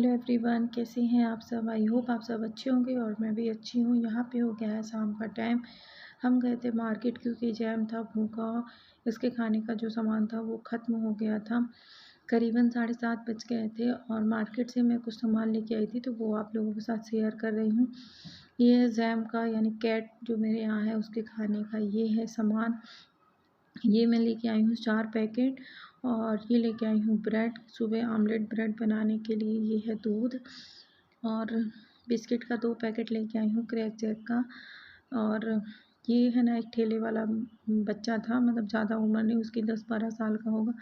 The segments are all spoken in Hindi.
हेलो एवरीवन, कैसे हैं आप सब। आई होप आप सब अच्छे होंगे और मैं भी अच्छी हूँ। यहाँ पे हो गया है शाम का टाइम। हम गए थे मार्केट क्योंकि जैम था, भूखा इसके खाने का जो सामान था वो ख़त्म हो गया था। करीबन 7:30 बज गए थे और मार्केट से मैं कुछ सामान लेके आई थी, तो वो आप लोगों के साथ शेयर कर रही हूँ। ये है जैम का यानी कैट जो मेरे यहाँ है उसके खाने का ये है सामान। ये मैं लेके आई हूँ 4 पैकेट और ये लेके आई हूँ ब्रेड। सुबह आमलेट ब्रेड बनाने के लिए ये है दूध और बिस्किट का 2 पैकेट लेके आई हूँ क्रैक जैक का। और ये है ना, एक ठेले वाला बच्चा था, मतलब ज़्यादा उम्र नहीं उसकी, 10-12 साल का होगा।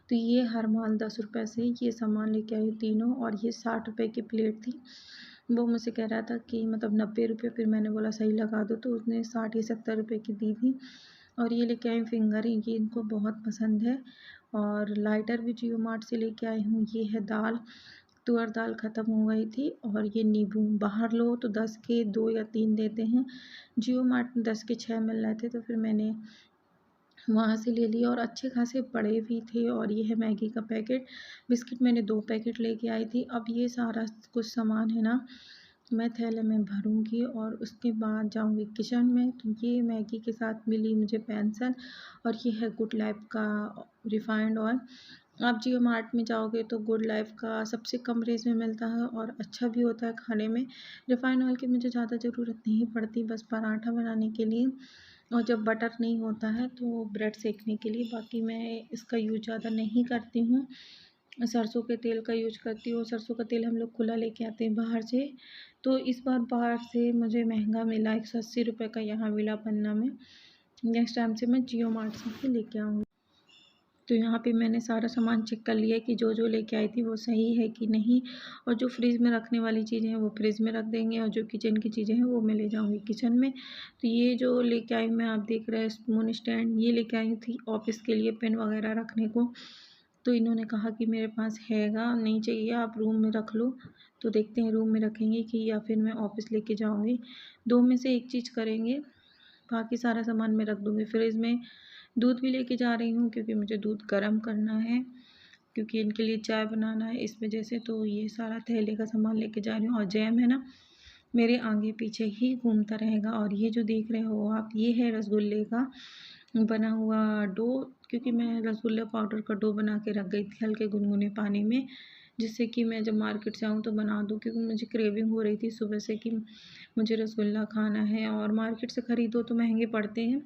तो ये हर माल 10 रुपये से ये सामान लेके आई तीनों। और ये 60 रुपये की प्लेट थी। वो मुझसे कह रहा था कि मतलब 90 रुपये, फिर मैंने बोला सही लगा दो, तो उसने 60 या 70 रुपये की दी थी। और ये लेके आई फिंगर, ये इनको बहुत पसंद है। और लाइटर भी जियो मार्ट से लेके आई हूँ। ये है दाल, तुअर दाल ख़त्म हो गई थी। और ये नींबू, बाहर लो तो 10 के 2 या 3 देते हैं, जियो मार्ट में 10 के 6 मिल रहे थे, तो फिर मैंने वहाँ से ले लिया और अच्छे खासे बड़े भी थे। और ये है मैगी का पैकेट। बिस्किट मैंने 2 पैकेट लेके आई थी। अब ये सारा कुछ सामान है ना, मैं थैले में भरूंगी और उसके बाद जाऊंगी किचन में। तो ये मैगी के साथ मिली मुझे पेंसिल और ये है गुड लाइफ का रिफाइंड ऑयल। आप जियो मार्ट में जाओगे तो गुड लाइफ का सबसे कम रेंज में मिलता है और अच्छा भी होता है खाने में। रिफाइंड ऑयल की मुझे ज़्यादा ज़रूरत नहीं पड़ती, बस पराठा बनाने के लिए और जब बटर नहीं होता है तो ब्रेड सेकने के लिए। बाकी मैं इसका यूज़ ज़्यादा नहीं करती हूँ, सरसों के तेल का यूज करती हूँ। सरसों का तेल हम लोग खुला लेके आते हैं बाहर से, तो इस बार बाहर से मुझे महंगा मिला, 180 रुपये का यहाँ मिला पन्ना में। नेक्स्ट टाइम से मैं जियो मार्ट से ही लेके आऊँगी। तो यहाँ पे मैंने सारा सामान चेक कर लिया कि जो जो लेके आई थी वो सही है कि नहीं। और जो फ्रिज में रखने वाली चीज़ें हैं वो फ्रिज में रख देंगे और जो किचन की चीज़ें हैं वो मैं ले जाऊँगी किचन में। तो ये जो लेके आई मैं, आप देख रहे हैं स्पून स्टैंड, ये लेके आई थी ऑफिस के लिए पेन वगैरह रखने को। तो इन्होंने कहा कि मेरे पास हैगा, नहीं चाहिए आप रूम में रख लो। तो देखते हैं रूम में रखेंगे कि या फिर मैं ऑफिस लेके जाऊँगी, 2 में से एक चीज़ करेंगे। बाकी सारा सामान मैं रख दूँगी फ्रिज में। दूध भी लेके जा रही हूँ क्योंकि मुझे दूध गर्म करना है, क्योंकि इनके लिए चाय बनाना है, इस वजह से। तो ये सारा थैले का सामान लेके जा रही हूँ। और जैम है ना, मेरे आगे पीछे ही घूमता रहेगा। और ये जो देख रहे हो आप, ये है रसगुल्ले का बना हुआ डो, क्योंकि मैं रसगुल्ला पाउडर का डो बना के रख गई थी हल्के गुनगुने पानी में, जिससे कि मैं जब मार्केट से आऊँ तो बना दूँ। क्योंकि मुझे क्रेविंग हो रही थी सुबह से कि मुझे रसगुल्ला खाना है, और मार्केट से ख़रीदो तो महंगे पड़ते हैं।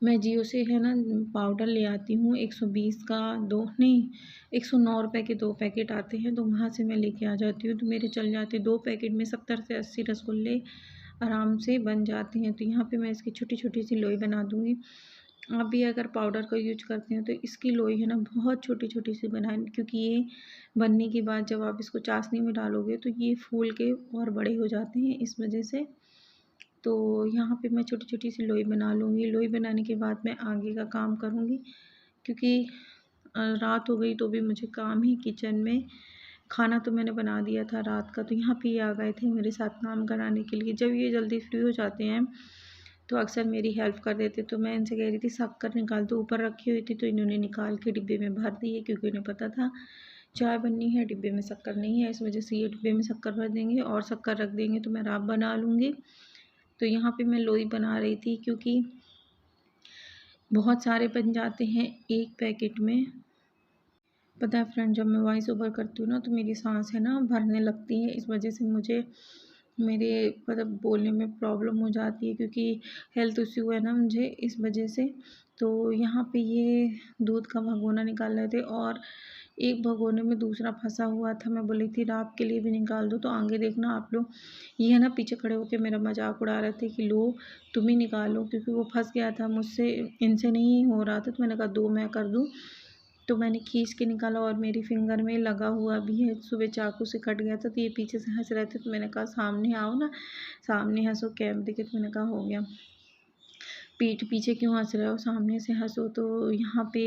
मैं जियो से है ना पाउडर ले आती हूँ, 120 का 2 नहीं, 109 रुपये के 2 पैकेट आते हैं, तो वहाँ से मैं लेके आ जाती हूँ। तो मेरे चल जाते 2 पैकेट में 70 से 80 रसगुल्ले आराम से बन जाते हैं। तो यहाँ पे मैं इसकी छोटी छोटी सी लोई बना दूँगी। आप भी अगर पाउडर का यूज करते हैं तो इसकी लोई है ना बहुत छोटी छोटी सी बनाएं, क्योंकि ये बनने के बाद जब आप इसको चाशनी में डालोगे तो ये फूल के और बड़े हो जाते हैं, इस वजह से। तो यहाँ पे मैं छोटी छोटी सी लोई बना लूँगी। लोई बनाने के बाद मैं आगे का काम करूँगी, क्योंकि रात हो गई तो भी मुझे काम है किचन में। खाना तो मैंने बना दिया था रात का। तो यहाँ पे ये आ गए थे मेरे साथ काम कराने के लिए। जब ये जल्दी फ्री हो जाते हैं तो अक्सर मेरी हेल्प कर देते। तो मैं इनसे कह रही थी शक्कर निकाल दो, ऊपर रखी हुई थी तो इन्होंने निकाल के डिब्बे में भर दी है, क्योंकि उन्हें पता था चाय बननी है, डिब्बे में शक्कर नहीं है, इस वजह से ये डिब्बे में शक्कर भर देंगे और शक्कर रख देंगे तो मैं राब बना लूँगी। तो यहाँ पे मैं लोई बना रही थी, क्योंकि बहुत सारे बन जाते हैं एक पैकेट में। पता है फ्रेंड, जब मैं वॉइस ओवर करती हूँ ना तो मेरी सांस है ना भरने लगती है, इस वजह से मुझे मेरे मतलब बोलने में प्रॉब्लम हो जाती है, क्योंकि हेल्थ इश्यू है ना मुझे, इस वजह से। तो यहाँ पे ये दूध का भगोना निकाल रहे थे और एक भगोने में दूसरा फंसा हुआ था। मैं बोली थी रात के लिए भी निकाल दो, तो आगे देखना आप लोग, ये है ना पीछे खड़े होकर मेरा मजाक उड़ा रहे थे कि लो तुम ही निकालो, क्योंकि वो फंस गया था मुझसे, इनसे नहीं हो रहा था। तो मैंने कहा दो मैं कर दूँ, तो मैंने खींच के निकाला और मेरी फिंगर में लगा हुआ भी है, सुबह चाकू से कट गया था। तो ये पीछे से हंस रहे थे, तो मैंने कहा सामने आओ ना, सामने हंसो कैमरे के। तो मैंने कहा हो गया, पीठ पीछे क्यों हंस रहे हो, सामने से हंसो। तो यहाँ पे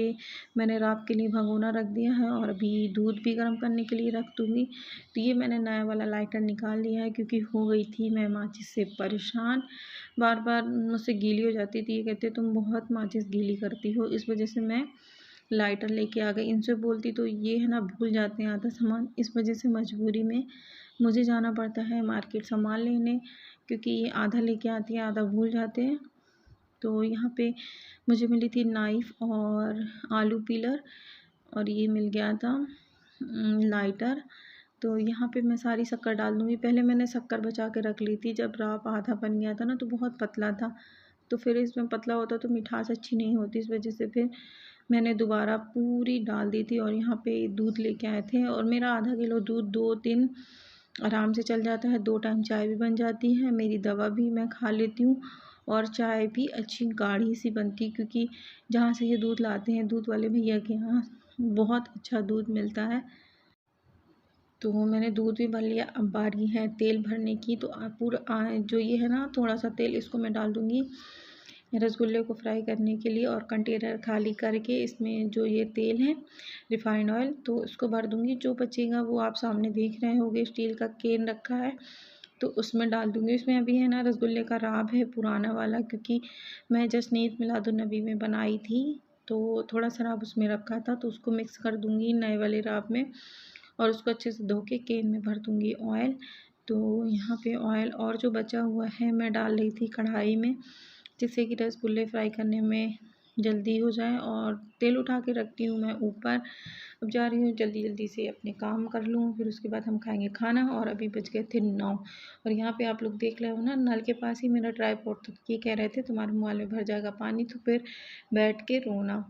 मैंने रात के लिए भगोना रख दिया है और अभी दूध भी गर्म करने के लिए रख दूँगी। तो ये मैंने नया वाला लाइटर निकाल लिया है, क्योंकि हो गई थी मैं माचिस से परेशान, बार बार मुझसे गीली हो जाती थी। ये कहते तुम बहुत माचिस गीली करती हो, इस वजह से मैं लाइटर लेके आ गई। इनसे बोलती तो ये है ना भूल जाते हैं आधा सामान, इस वजह से मजबूरी में मुझे जाना पड़ता है मार्केट सामान लेने, क्योंकि ये आधा लेके आती है आधा भूल जाते हैं। तो यहाँ पे मुझे मिली थी नाइफ़ और आलू पीलर, और ये मिल गया था लाइटर। तो यहाँ पे मैं सारी शक्कर डाल दूँगी। पहले मैंने शक्कर बचा के रख ली थी, जब राब आधा बन गया था ना तो बहुत पतला था, तो फिर इसमें पतला होता तो मिठास अच्छी नहीं होती, इस वजह से फिर मैंने दोबारा पूरी डाल दी थी। और यहाँ पे दूध लेके आए थे, और मेरा आधा किलो दूध 2 दिन आराम से चल जाता है। 2 टाइम चाय भी बन जाती है, मेरी दवा भी मैं खा लेती हूँ, और चाय भी अच्छी गाढ़ी सी बनती, क्योंकि जहाँ से ये दूध लाते हैं दूध वाले भैया के यहाँ बहुत अच्छा दूध मिलता है। तो मैंने दूध भी भर लिया। अब बारी है तेल भरने की। तो पूरा जो ये है ना थोड़ा सा तेल, इसको मैं डाल दूँगी रसगुल्ले को फ्राई करने के लिए, और कंटेनर खाली करके इसमें जो ये तेल है रिफाइंड ऑयल, तो इसको भर दूँगी। जो बचेगा वो आप सामने देख रहे होंगे, स्टील का केन रखा है तो उसमें डाल दूँगी। इसमें अभी है ना रसगुल्ले का राब है पुराना वाला, क्योंकि मैं जश्न-ए मिलादुन्नबी में बनाई थी, तो थोड़ा सा राब उसमें रखा था, तो उसको मिक्स कर दूँगी नए वाले राब में, और उसको अच्छे से धो के केन में भर दूँगी ऑयल। तो यहाँ पे ऑयल और जो बचा हुआ है मैं डाल रही थी कढ़ाई में, जिससे कि रसगुल्ले फ्राई करने में जल्दी हो जाए। और तेल उठा के रखती हूँ मैं ऊपर। अब जा रही हूँ जल्दी जल्दी से अपने काम कर लूँ, फिर उसके बाद हम खाएंगे खाना। और अभी बज गए थे 9, और यहाँ पे आप लोग देख रहे हो ना नल के पास ही मेरा ट्राइपॉड था। ये कह रहे थे तुम्हारे मोबाइल में भर जाएगा पानी, तो फिर बैठ के रोना।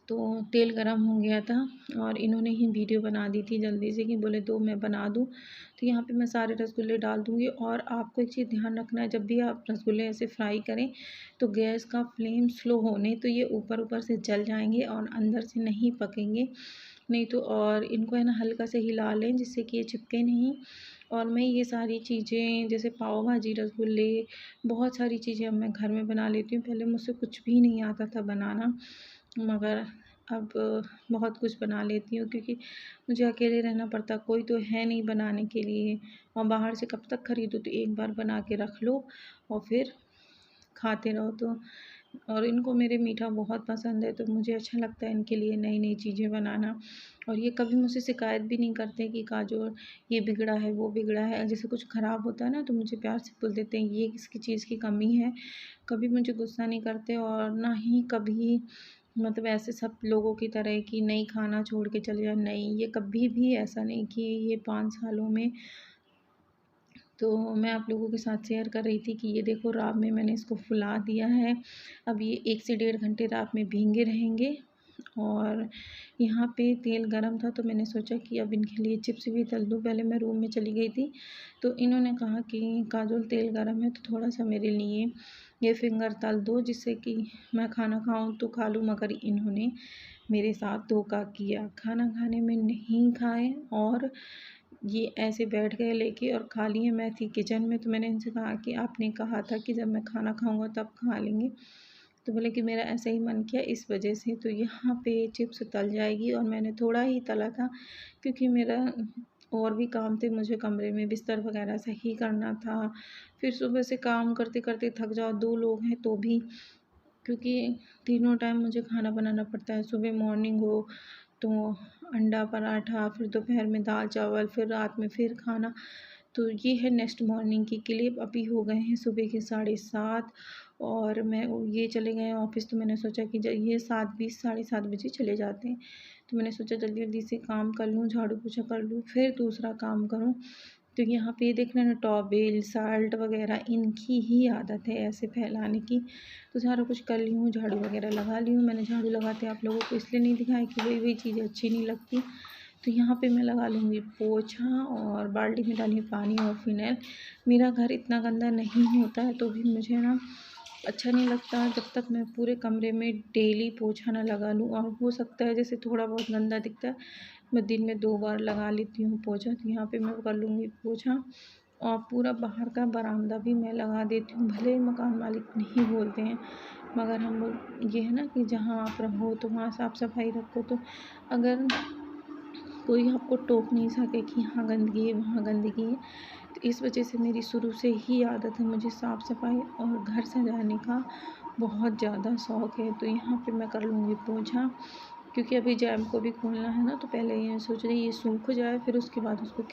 तो तेल गरम हो गया था, और इन्होंने ही वीडियो बना दी थी जल्दी से कि बोले दो मैं बना दूँ। तो यहाँ पे मैं सारे रसगुल्ले डाल दूँगी। और आपको एक चीज़ ध्यान रखना है, जब भी आप रसगुल्ले ऐसे फ्राई करें तो गैस का फ्लेम स्लो हो, नहीं तो ये ऊपर ऊपर से जल जाएंगे और अंदर से नहीं पकेंगे। नहीं तो और इनको है ना हल्का से हिला लें, जिससे कि ये चिपके नहीं। और मैं ये सारी चीज़ें जैसे पाव भाजी, रसगुल्ले, बहुत सारी चीज़ें अब मैं घर में बना लेती हूँ। पहले मुझसे कुछ भी नहीं आता था बनाना, मगर अब बहुत कुछ बना लेती हूँ, क्योंकि मुझे अकेले रहना पड़ता, कोई तो है नहीं बनाने के लिए। और बाहर से कब तक खरीदो, तो एक बार बना के रख लो और फिर खाते रहो। तो और इनको मेरे मीठा बहुत पसंद है, तो मुझे अच्छा लगता है इनके लिए नई नई चीज़ें बनाना। और ये कभी मुझसे शिकायत भी नहीं करते कि काजोल ये बिगड़ा है वो बिगड़ा है। जैसे कुछ ख़राब होता है ना तो मुझे प्यार से बोल देते हैं ये किसकी चीज़ की कमी है। कभी मुझे गुस्सा नहीं करते, और ना ही कभी मतलब ऐसे सब लोगों की तरह कि नहीं खाना छोड़ के चले जाए, नहीं, ये कभी भी ऐसा नहीं कि ये 5 सालों में। तो मैं आप लोगों के साथ शेयर कर रही थी कि ये देखो राब में मैंने इसको फुला दिया है। अब ये 1 से 1.5 घंटे राब में भींगे रहेंगे। और यहाँ पे तेल गरम था, तो मैंने सोचा कि अब इनके लिए चिप्स भी तल दूँ। पहले मैं रूम में चली गई थी, तो इन्होंने कहा कि काजोल तेल गरम है तो थोड़ा सा मेरे लिए ये फिंगर तल दो, जिससे कि मैं खाना खाऊँ तो खा लूँ। मगर इन्होंने मेरे साथ धोखा किया, खाना खाने में नहीं खाए, और ये ऐसे बैठ गए लेके और खा लिए। मैं थी किचन में, तो मैंने इनसे कहा कि आपने कहा था कि जब मैं खाना खाऊंगा तब खा लेंगे, तो बोले कि मेरा ऐसा ही मन किया इस वजह से। तो यहाँ पे चिप्स तल जाएगी, और मैंने थोड़ा ही तला था क्योंकि मेरा और भी काम थे, मुझे कमरे में बिस्तर वगैरह सही करना था। फिर सुबह से काम करते करते थक जाओ, 2 लोग हैं तो भी, क्योंकि तीनों टाइम मुझे खाना बनाना पड़ता है। सुबह मॉर्निंग हो तो अंडा पराठा, फिर दोपहर में दाल चावल, फिर रात में फिर खाना। तो ये है नेक्स्ट मॉर्निंग की क्लिप। अभी हो गए हैं सुबह के 7:30, और मैं ये चले गए हैं ऑफिस। तो मैंने सोचा कि जब ये 7:20 7:30 बजे चले जाते हैं, तो मैंने सोचा जल्दी जल्दी से काम कर लूँ, झाड़ू पोछा कर लूँ, फिर दूसरा काम करूँ। तो यहाँ पे ये देख रहे हैं टॉवेल साल्ट वगैरह, इनकी ही आदत है ऐसे फैलाने की। तो सारा कुछ कर ली हूँ, झाड़ू वगैरह लगा ली हूँ। मैंने झाड़ू लगाते आप लोगों को इसलिए नहीं दिखाया कि वही चीज़ें अच्छी नहीं लगती। तो यहाँ पे मैं लगा लूँगी पोछा, और बाल्टी में डाली पानी और फिनाइल। मेरा घर इतना गंदा नहीं होता है, तो भी मुझे ना अच्छा नहीं लगता जब तक मैं पूरे कमरे में डेली पोछा ना लगा लूँ। और हो सकता है जैसे थोड़ा बहुत गंदा दिखता है, मैं दिन में 2 बार लगा लेती हूँ पोछा। तो यहाँ पे मैं कर लूँगी पोछा, और पूरा बाहर का बरामदा भी मैं लगा देती हूँ। भले ही मकान मालिक नहीं बोलते हैं, मगर हम लोग ये है ना कि जहाँ आप रहो तो वहाँ साफ़ सफाई रखो। तो अगर कोई आपको टोक नहीं सके कि यहाँ गंदगी है वहाँ गंदगी है, तो इस वजह से मेरी शुरू से ही आदत है, मुझे साफ़ सफाई और घर सजाने का बहुत ज़्यादा शौक़ है। तो यहाँ पे मैं कर लूँगी पोंछा, क्योंकि अभी जैम को भी खोलना है ना, तो पहले ये सोच रही ये सूख जाए, फिर उसके बाद उसको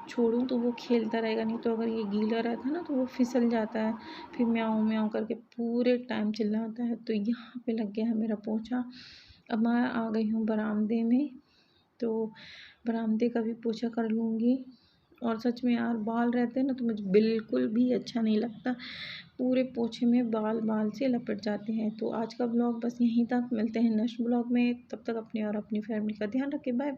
छोड़ूँ तो वो खेलता रहेगा। नहीं तो अगर ये गीला रहता है ना तो वो फिसल जाता है, फिर म्याऊं म्याऊं करके पूरे टाइम चिल्लाता है। तो यहाँ पे लग गया है मेरा पोंछा। अब मैं आ गई हूँ बरामदे में, तो बरामदे का भी पोंछा कर लूँगी। और सच में यार, बाल रहते हैं ना तो मुझे बिल्कुल भी अच्छा नहीं लगता, पूरे पोछे में बाल बाल से लपट जाते हैं। तो आज का ब्लॉग बस यहीं तक, मिलते हैं नेक्स्ट ब्लॉग में। तब तक अपने और अपनी फैमिली का ध्यान रखें। बाय।